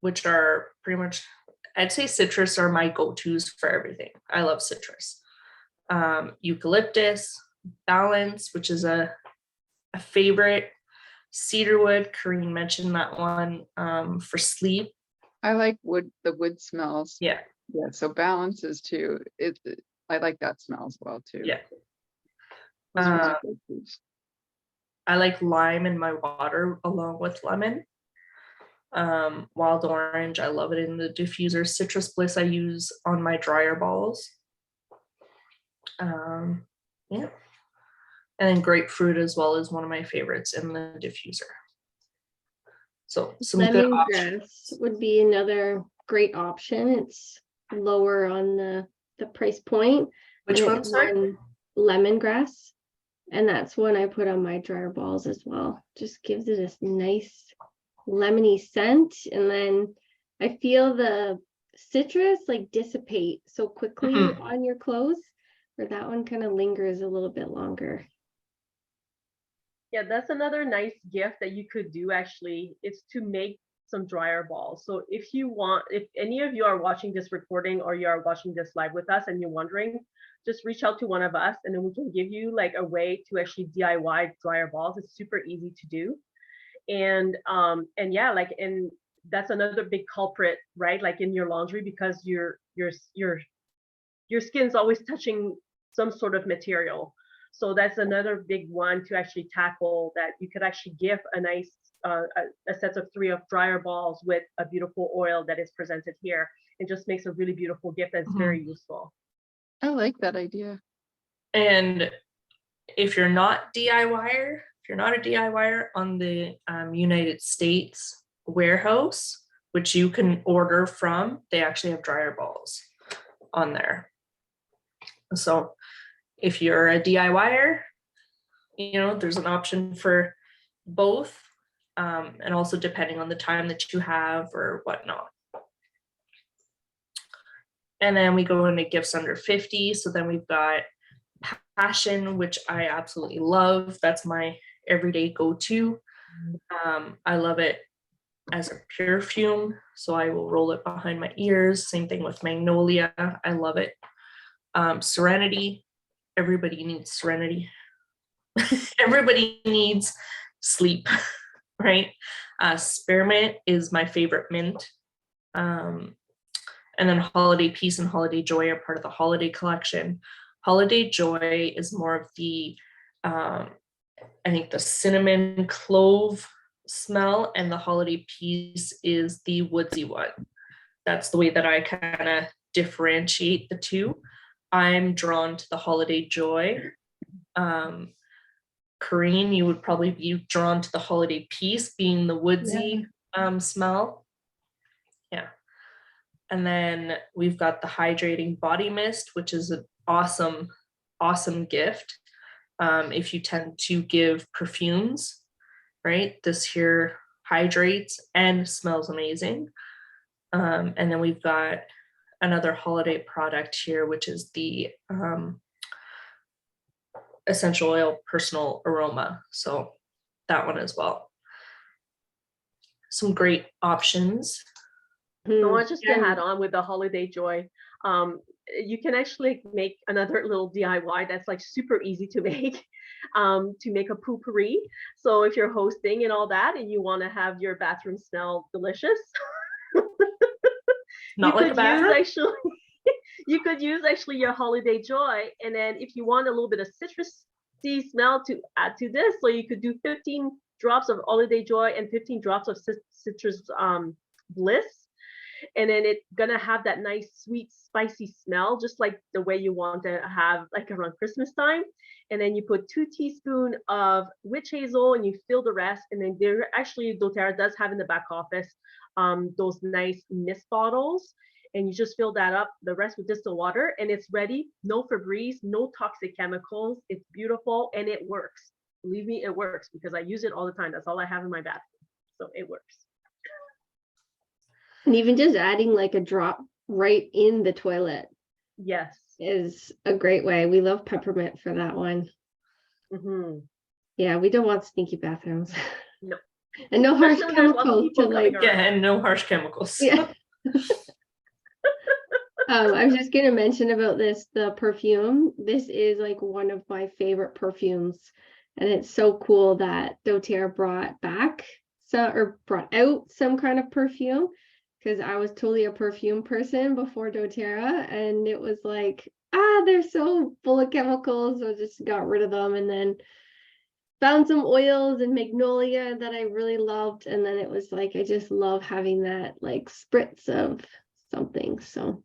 which are pretty much, I'd say citrus are my go-tos for everything. I love citrus. Eucalyptus, balance, which is a favorite. Cedarwood, Corinne mentioned that one for sleep. I like the wood smells. Yeah. Yeah, so balances too. I like that smell as well too. Yeah. Those are my go-tos. I like lime in my water along with lemon. Wild orange, I love it in the diffuser. Citrus Bliss I use on my dryer balls. Yeah. And then grapefruit as well is one of my favorites in the diffuser. So some good options. Lemongrass would be another great option. It's lower on the price point. Which and one, it's sorry? Lemongrass. And that's one I put on my dryer balls as well. Just gives it a nice lemony scent. And then I feel the citrus like dissipate so quickly on your clothes, where that one kind of lingers a little bit longer. Yeah, that's another nice gift that you could do actually, is to make some dryer balls. So if you want, if any of you are watching this recording or you are watching this live with us and you're wondering, just reach out to one of us and then we can give you like a way to actually DIY dryer balls. It's super easy to do. And yeah, like, and that's another big culprit, right? Like in your laundry, because your skin's always touching some sort of material. So that's another big one to actually tackle, that you could actually give a nice a set of 3 of dryer balls with a beautiful oil that is presented here. It just makes a really beautiful gift that's very useful. I like that idea. And if you're not DIYer, if you're not a DIYer, on the United States warehouse, which you can order from, they actually have dryer balls on there. So if you're a DIYer, you know, there's an option for both, and also depending on the time that you have or whatnot. And then we go into gifts under 50. So then we've got Passion, which I absolutely love. That's my everyday go-to. I love it as a perfume, so I will roll it behind my ears. Same thing with Magnolia. I love it. Serenity. Everybody needs serenity. Everybody needs sleep, right? Spearmint is my favorite mint. And then Holiday Peace and Holiday Joy are part of the holiday collection. Holiday Joy is more of the, I think the cinnamon clove smell, and the Holiday Peace is the woodsy one. That's the way that I kind of differentiate the two. I'm drawn to the Holiday Joy. Corinne, you would probably be drawn to the Holiday Peace, being the woodsy smell. Yeah. And then we've got the Hydrating Body Mist, which is an awesome, awesome gift. If you tend to give perfumes, right? This here hydrates and smells amazing. And then we've got another holiday product here, which is the essential oil personal aroma. So that one as well. Some great options. I want just to Yeah. add on with the holiday joy. You can actually make another little DIY that's like super easy to make, to make a poopery. So if you're hosting and all that, and you want to have your bathroom smell delicious, Not you like a could bathroom. use actually, you could use actually your holiday joy, and then if you want a little bit of citrusy smell to add to this, so you could do 15 drops of holiday joy and 15 drops of citrus bliss, and then it's gonna have that nice sweet spicy smell, just like the way you want to have like around Christmas time. And then you put 2 teaspoons of witch hazel and you fill the rest. And then there actually doTERRA does have in the back office those nice mist bottles, and you just fill that up, the rest with distilled water, and it's ready. No Febreze, no toxic chemicals. It's beautiful and it works. Believe me, it works, because I use it all the time. That's all I have in my bathroom, so it works. And even just adding like a drop right in the toilet Yes. is a great way. We love peppermint for that one. Mm-hmm. Yeah, we don't want stinky bathrooms. No. And no harsh Especially when there's lots of chemicals to people coming like, around. Yeah, and no harsh chemicals. yeah. I was just gonna mention about this, the perfume. This is like one of my favorite perfumes. And it's so cool that doTERRA brought out some kind of perfume, because I was totally a perfume person before doTERRA, and it was like, they're so full of chemicals, so I just got rid of them, and then found some oils and magnolia that I really loved, and then it was like, I just love having that like spritz of something. So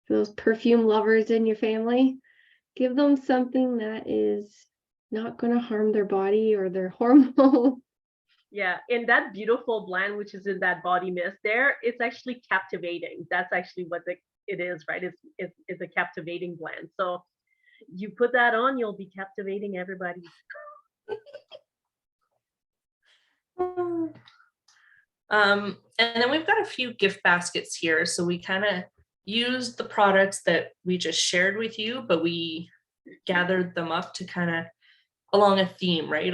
for those perfume lovers in your family, give them something that is not going to harm their body or their hormone. Yeah, and that beautiful blend, which is in that body mist there, it's actually captivating. That's actually what it is, right? It's a captivating blend. So you put that on, you'll be captivating everybody. And then we've got a few gift baskets here. So we kind of used the products that we just shared with you, but we gathered them up to kind of along a theme, right?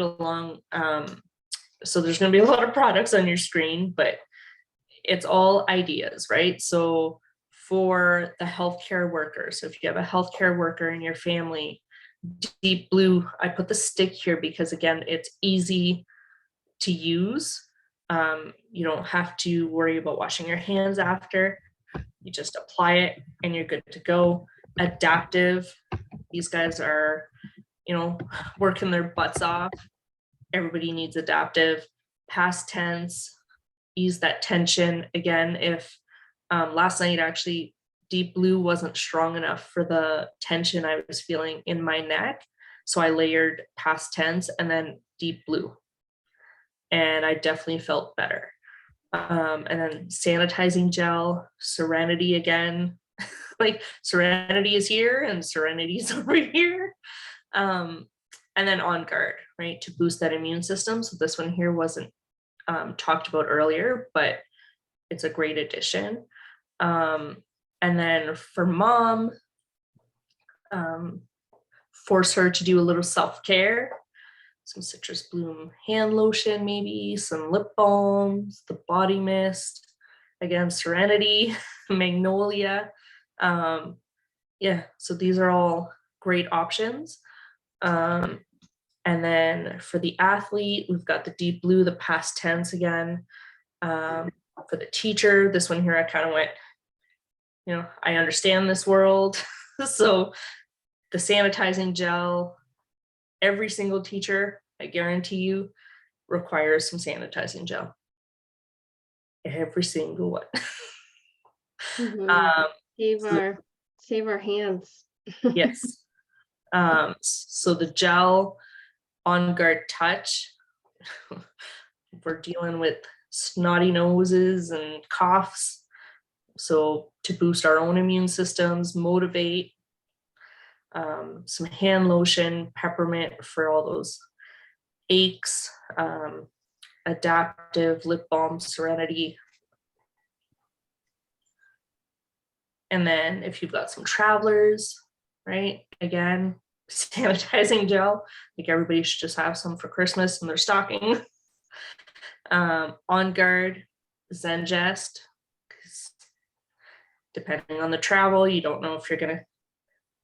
So there's going to be a lot of products on your screen, but it's all ideas, right? So for the healthcare worker, so if you have a healthcare worker in your family, Deep Blue, I put the stick here because again, it's easy to use. You don't have to worry about washing your hands after. You just apply it and you're good to go. Adaptive, these guys are, working their butts off. Everybody needs adaptive. Past tense, ease that tension. Again, if last night actually Deep Blue wasn't strong enough for the tension I was feeling in my neck, so I layered past tense and then Deep Blue, and I definitely felt better. And then sanitizing gel, Serenity again. Like Serenity is here and Serenity is over here. And then On Guard, right, to boost that immune system. So this one here wasn't talked about earlier, but it's a great addition. And then for mom, force her to do a little self-care, some citrus bloom hand lotion, maybe some lip balms, the body mist, again, Serenity, Magnolia. Yeah, so these are all great options. And then for the athlete, we've got the Deep Blue, the past tense again. For the teacher, this one here, I kind of went, I understand this world. So the sanitizing gel, every single teacher, I guarantee you, requires some sanitizing gel. Every single one. Save our hands. Yes. So the gel, On Guard Touch, we're dealing with snotty noses and coughs. So to boost our own immune systems, motivate, some hand lotion, peppermint for all those aches, adaptive lip balm, Serenity. And then if you've got some travelers, right, again, sanitizing gel. Like everybody should just have some for Christmas in their stocking. On Guard, Zengest, 'cause depending on the travel, you don't know if you're gonna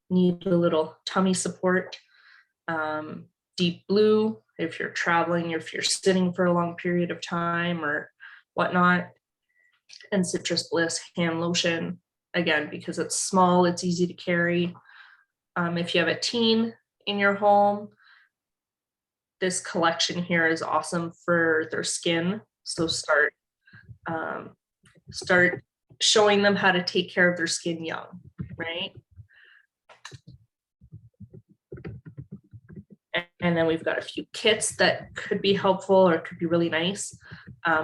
need a little tummy support. Deep Blue, if you're traveling, if you're sitting for a long period of time or whatnot. And Citrus Bliss hand lotion, again, because it's small, it's easy to carry. If you have a teen in your home, this collection here is awesome for their skin. So start showing them how to take care of their skin young, right? And then we've got a few kits that could be helpful or could be really nice.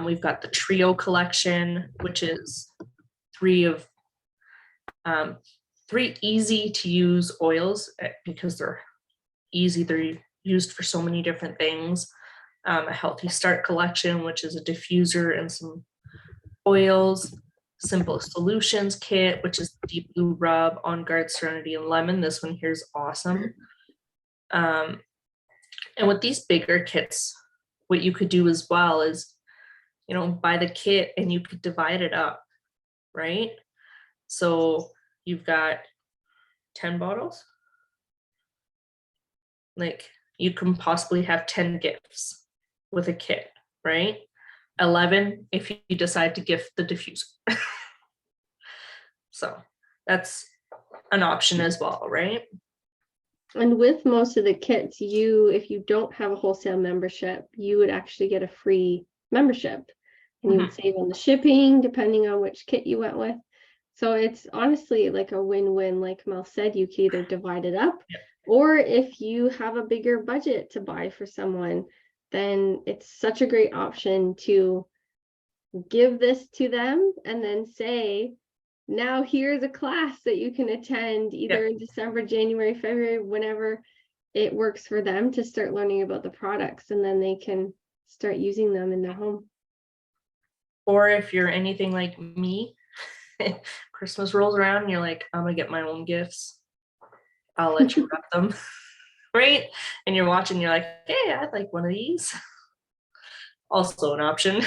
We've got the Trio collection, which is three easy to use oils because they're easy. They're used for so many different things. A Healthy Start collection, which is a diffuser and some oils. Simple Solutions kit, which is Deep Blue Rub, On Guard, Serenity, and Lemon. This one here is awesome. And with these bigger kits, what you could do as well is, buy the kit and you could divide it up, right? So you've got 10 bottles. Like you can possibly have 10 gifts with a kit, right? 11 if you decide to gift the diffuser. So that's an option as well, right? And with most of the kits, if you don't have a wholesale membership, you would actually get a free membership, and you would save on the shipping depending on which kit you went with. So it's honestly like a win-win. Like Mel said, you could either divide it up, or if you have a bigger budget to buy for someone, then it's such a great option to give this to them and then say, now here's a class that you can attend either in December, January, February, whenever it works for them to start learning about the products, and then they can start using them in their home. Or if you're anything like me, Christmas rolls around and you're like, I'm gonna get my own gifts. I'll let you wrap them, right? And you're watching, you're like, hey, I'd like one of these. Also an option.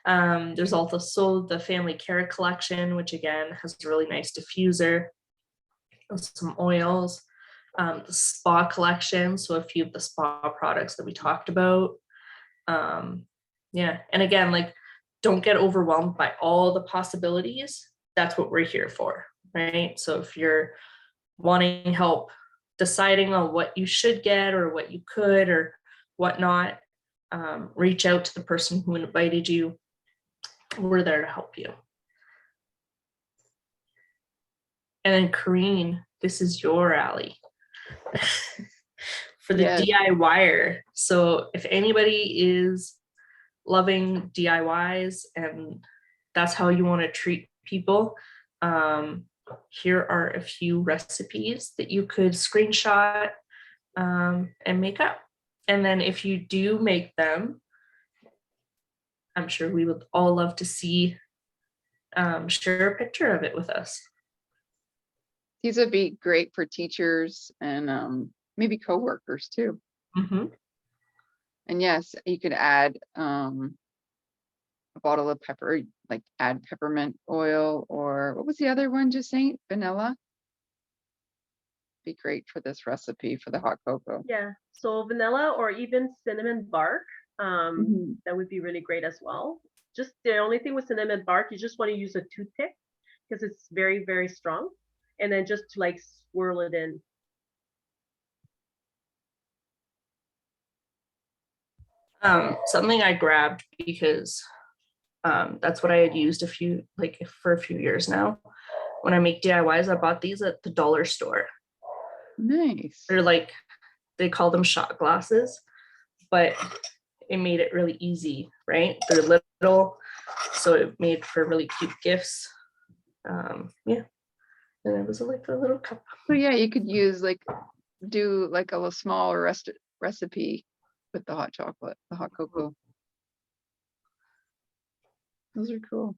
There's also the Family Care collection, which again has a really nice diffuser, some oils. The Spa collection, so a few of the spa products that we talked about. Yeah, and again, like, don't get overwhelmed by all the possibilities. That's what we're here for, right? So if you're wanting help deciding on what you should get or what you could or whatnot, reach out to the person who invited you. We're there to help you. And then Corrine, this is your alley for the DIYer. So if anybody is loving DIYs and that's how you want to treat people, here are a few recipes that you could screenshot and make up. And then if you do make them, I'm sure we would all love to see, share a picture of it with us. These would be great for teachers and maybe coworkers too. Mm-hmm. And yes, you could add a bottle of pepper, like add peppermint oil, or what was the other one, just saying? Vanilla? Be great for this recipe for the hot cocoa. Yeah, so vanilla or even cinnamon bark, that would be really great as well. Just the only thing with cinnamon bark, you just want to use a toothpick because it's very, very strong. And then just to like swirl it in. Something I grabbed because that's what I had used for a few years now. When I make DIYs, I bought these at the dollar store. Nice. They're like, they call them shot glasses, but it made it really easy, right? They're little, so it made for really cute gifts. Yeah, and it was like a little cup. So yeah, you could do like a little small recipe with the hot chocolate, the hot cocoa. Those are cool.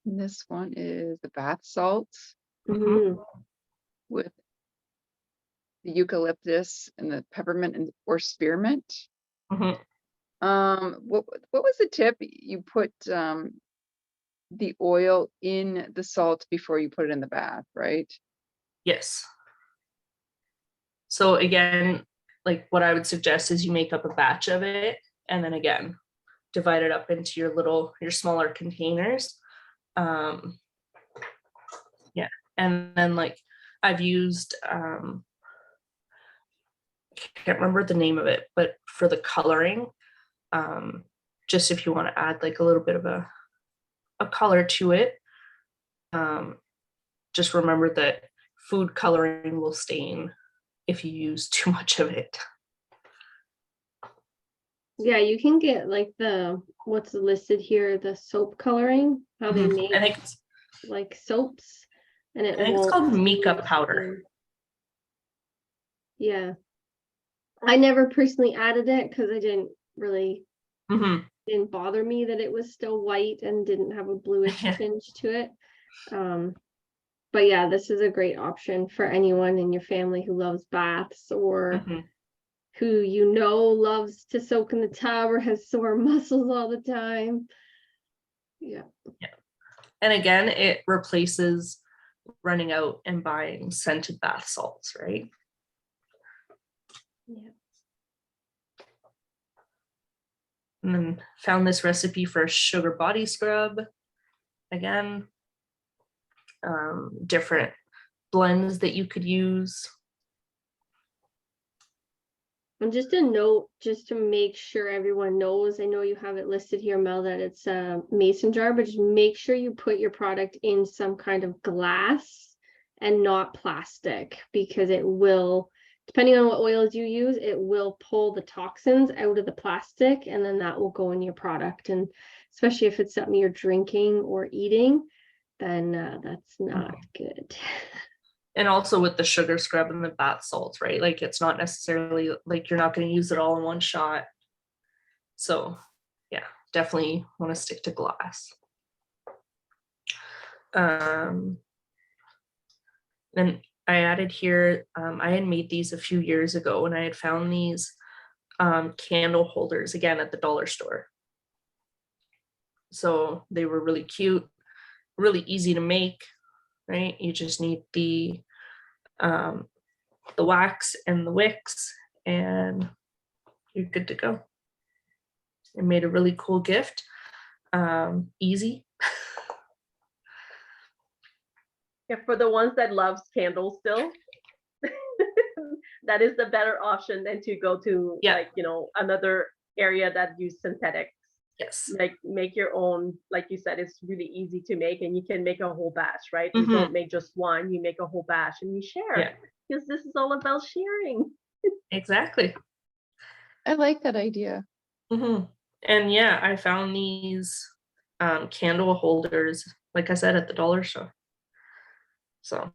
And this one is the bath salts Mhm. with the eucalyptus and the peppermint or spearmint. Mhm. What was the tip? You put the oil in the salt before you put it in the bath, right? Yes. So again, like what I would suggest is you make up a batch of it, and then again, divide it up into your smaller containers. Yeah, and then like I've used, can't remember the name of it, but for the coloring, just if you want to add like a little bit of a color to it, just remember that food coloring will stain if you use too much of it. Yeah, you can get like what's listed here, the soap coloring, how they Mhm. make I think it's, like soaps, and it I think it's won't called stain mica the powder. skin. Yeah. I never personally added it because I Mhm. didn't bother me that it was still white and didn't have a bluish Yeah. tinge to it. But yeah, this is a great option for anyone in your family who loves baths or Mhm. who loves to soak in the tub or has sore muscles all the time. Yeah. And again, it replaces running out and buying scented bath salts, right? Yeah. And then found this recipe for a sugar body scrub. Again, different blends that you could use. And just a note, just to make sure everyone knows, I know you have it listed here, Mel, that it's a mason jar, but just make sure you put your product in some kind of glass and not plastic, because it will, depending on what oils you use, it will pull the toxins out of the plastic, and then that will go in your product. And especially if it's something you're drinking or eating, then that's not good. And also with the sugar scrub and the bath salts, right? Like it's not necessarily like you're not going to use it all in one shot. So yeah, definitely want to stick to glass. Then I added here, I had made these a few years ago, and I had found these candle holders again at the dollar store. So they were really cute, really easy to make, right? You just need the wax and the wicks, and you're good to go. It made a really cool gift. Easy. Yeah, for the ones that loves candles still, that is the better option than to go to Yeah. another area that use synthetics. Yes. Like make your own, like you said, it's really easy to make, and you can make a whole batch, right? You Mhm. don't make just one, you make a whole batch and you share. Yeah. Because this is all about sharing. Exactly. I like that idea. Mm-hmm. And yeah, I found these candle holders, like I said, at the dollar store. So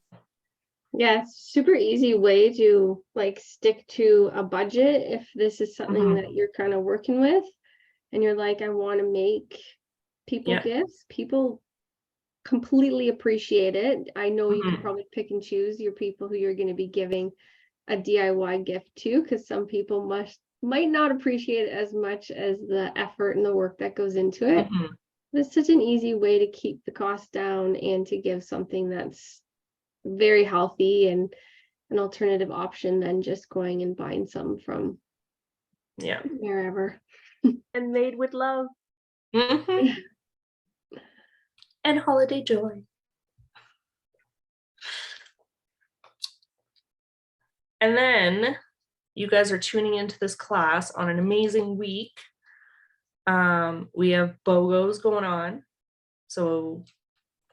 Yeah, it's super easy way to like stick to a budget if this is something Mhm. that you're kind of working with and you're like, I want to make people Yeah. gifts. People completely appreciate it. I know you can Mhm. probably pick and choose your people who you're going to be giving a DIY gift to, because some people might not appreciate it as much as the effort and the work that goes into it. Mhm. It's such an easy way to keep the cost down and to give something that's very healthy and an alternative option than just going and buying some from Yeah. wherever. And made with love. Mhm. And holiday joy. And then you guys are tuning into this class on an amazing week. We have BOGOs going on. So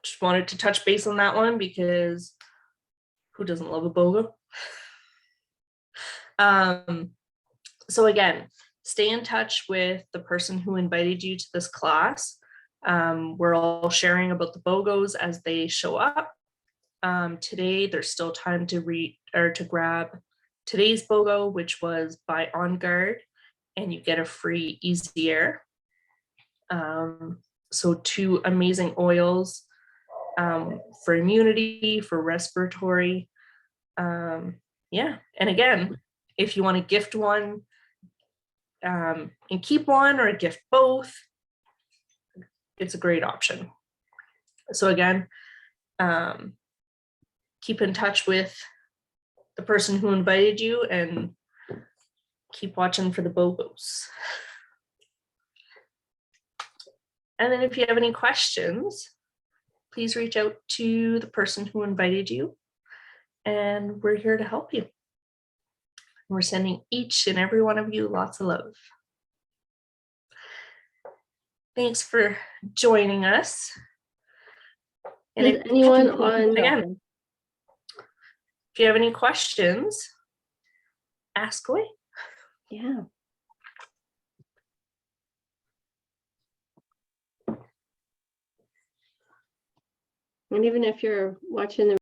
just wanted to touch base on that one because who doesn't love a BOGO? So again, stay in touch with the person who invited you to this class. We're all sharing about the BOGOs as they show up. Today, there's still time to grab today's BOGO, which was by On Guard, and you get a free Easy Air. So 2 amazing oils for immunity, for respiratory. Yeah, and again, if you want to gift one and keep one or gift both, it's a great option. So again, keep in touch with the person who invited you and keep watching for the BOGOs. And then if you have any questions, please reach out to the person who invited you, and we're here to help you. We're sending each and every one of you lots of love. Thanks for joining us. And Does anyone on, again, if you have any questions, ask away. yeah. And even if you're watching the